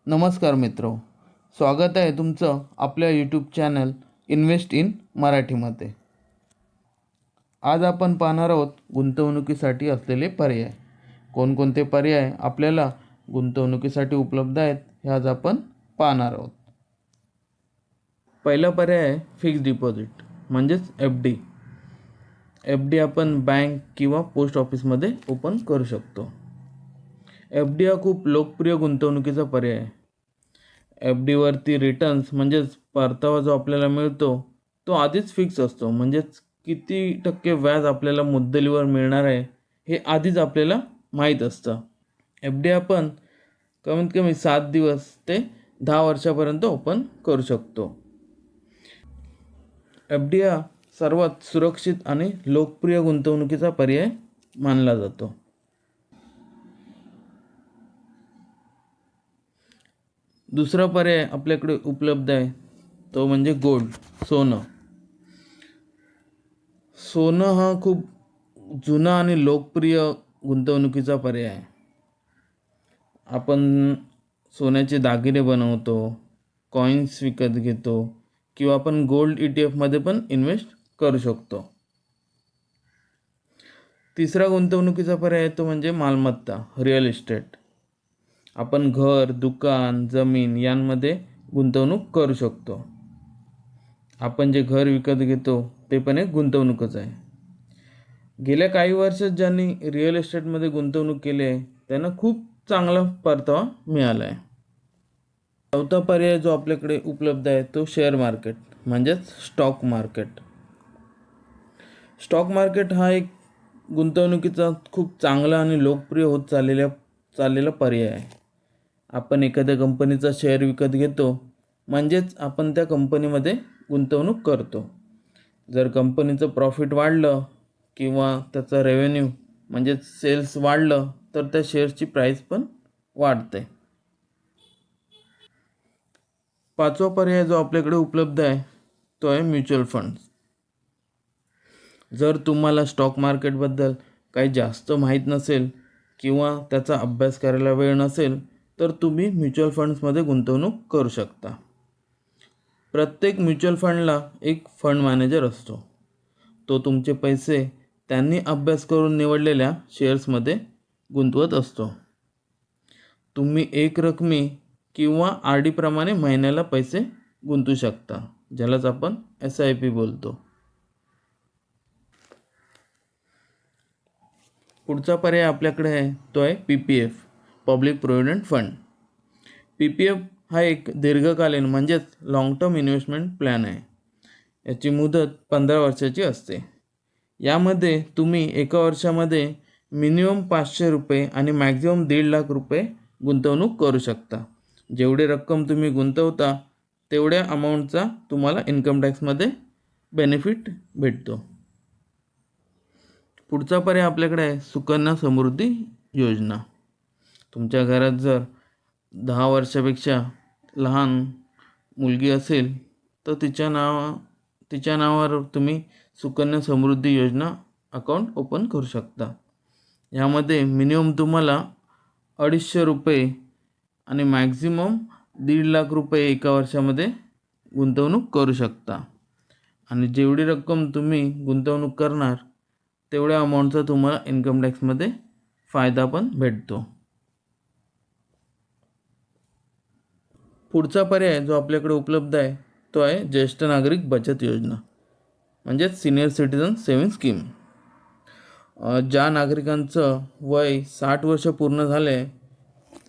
नमस्कार मित्रो, स्वागत आहे तुमचं आपल्या यूट्यूब चॅनल इन्व्हेस्ट इन मराठीमध्ये. आज आपण पाहणार आहोत गुंतवणुकीसाठी असलेले पर्याय. कोणकोणते पर्याय आपल्याला गुंतवणुकीसाठी उपलब्ध आहेत हे आज आपण पाहणार आहोत. पहिला पर्याय आहे फिक्स डिपॉझिट म्हणजेच FD. FD आपण बँक किंवा पोस्ट ऑफिसमध्ये ओपन करू शकतो. FD हा खूप लोकप्रिय गुंतवणुकीचा पर्याय आहे. FD वरती रिटर्न्स म्हणजेच परतावा जो आपल्याला मिळतो तो आधीच फिक्स असतो. म्हणजेच किती टक्के व्याज आपल्याला मुद्दलीवर मिळणार आहे हे आधीच आपल्याला माहीत असतं. FD आपण कमीत कमी 7 दिवस ते 10 वर्षापर्यंत ओपन करू शकतो. FD हा सर्वात सुरक्षित आणि लोकप्रिय गुंतवणुकीचा पर्याय मानला जातो. दुसरा पर्याय आपल्याकडे उपलब्ध आहे तो म्हणजे गोल्ड, सोनं. सोनं हा खूप जुना आणि लोकप्रिय गुंतवणुकीचा पर्याय आहे. आपण सोन्याचे दागिने बनवतो, कॉईन्स विकत घेतो किंवा आपण गोल्ड ETF मध्ये पण इन्व्हेस्ट करू शकतो. तिसरा गुंतवणुकीचा पर्याय तो म्हणजे मालमत्ता, रिअल इस्टेट. आपण घर, दुकान, जमीन यांमध्ये गुंतवणूक करू शकतो. आपण जे घर विकत घेतो ते पण एक गुंतवणूकच आहे. गेल्या काही वर्षात ज्यांनी रिअल इस्टेटमध्ये गुंतवणूक केली आहे त्यांना खूप चांगला परतावा मिळाला आहे. चौथा पर्याय जो आपल्याकडे उपलब्ध आहे तो शेअर मार्केट म्हणजेच स्टॉक मार्केट. स्टॉक मार्केट हा एक गुंतवणुकीचा खूप चांगला आणि लोकप्रिय होत चाललेला पर्याय आहे. आपण एखाद्या कंपनीचा शेअर विकत घेतो म्हणजेच आपण त्या कंपनीमध्ये गुंतवणूक करतो. जर कंपनीचं प्रॉफिट वाढलं किंवा त्याचा रेव्हेन्यू म्हणजेच सेल्स वाढलं तर त्या शेअरची प्राईस पण वाढते. पाचवा पर्याय जो आपल्याकडे उपलब्ध आहे तो आहे म्युच्युअल फंड्स. जर तुम्हाला स्टॉक मार्केटबद्दल काही जास्त माहीत नसेल किंवा त्याचा अभ्यास करायला वेळ नसेल तर तुम्ही म्युच्युअल फंड्समध्ये गुंतवणूक करू शकता. प्रत्येक म्युच्युअल फंडला एक फंड मॅनेजर असतो. तो तुमचे पैसे त्यांनी अभ्यास करून निवडलेल्या शेअर्समध्ये गुंतवत असतो. तुम्ही एक रकमी किंवा RD प्रमाणे महिन्याला पैसे गुंतवू शकता, ज्यालाच आपण SIP बोलतो. पुढचा पर्याय आपल्याकडे आहे तो आहे PPF, public provident fund. PPF हा एक दीर्घकालीन म्हणजेच लॉंग टर्म इन्व्हेस्टमेंट प्लॅन आहे. याची मुदत 15 वर्षाची असते. यामध्ये तुम्ही एका वर्षामध्ये मिनिमम ₹500 आणि मॅक्झिमम ₹1.5 लाख गुंतवणूक करू शकता. जेवढी रक्कम तुम्ही गुंतवता तेवढ्या अमाऊंटचा तुम्हाला इन्कम टॅक्समध्ये बेनिफिट भेटतो. पुढचा पर्याय आपल्याकडे आहे सुकन्या समृद्धी योजना. तुमच्या घरात जर 10 वर्षापेक्षा लहान मुलगी असेल तर तिच्या नावावर तुम्ही सुकन्या समृद्धी योजना अकाउंट ओपन करू शकता. यामध्ये मिनिमम तुम्हाला ₹250 आणि मॅक्झिमम ₹1.5 लाख एका वर्षामध्ये गुंतवणूक करू शकता. आणि जेवढी रक्कम तुम्ही गुंतवणूक करणार तेवढ्या अमाऊंटचा तुम्हाला इन्कम टॅक्समध्ये फायदा पण भेटतो. पुढचा पर्याय जो आपल्याकडे उपलब्ध आहे तो आहे ज्येष्ठ नागरिक बचत योजना म्हणजेच सिनियर सिटीजन सेव्हिंग स्कीम. ज्या नागरिकांचं वय 60 वर्ष पूर्ण झाले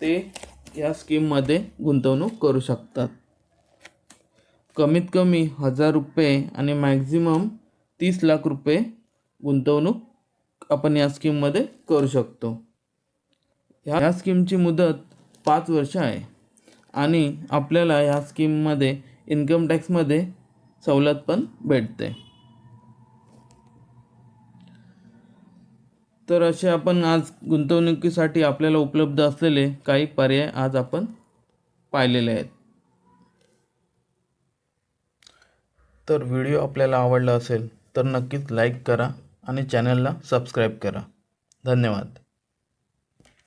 ते या स्कीममध्ये गुंतवणूक करू शकतात. कमीत कमी ₹1000 आणि मॅक्झिमम ₹30 लाख गुंतवणूक आपण या स्कीममध्ये करू शकतो. ह्या स्कीमची मुदत 5 वर्ष आहे आणि आपल्याला ह्या स्कीममध्ये इन्कम टॅक्समध्ये सवलत पण भेटते. तर असे आपण आज गुंतवणुकीसाठी आपल्याला उपलब्ध असलेले काही पर्याय आज आपण पाहिलेले आहेत. तर व्हिडिओ आपल्याला आवडला असेल तर नक्कीच लाईक करा आणि चॅनलला सबस्क्राईब करा. धन्यवाद.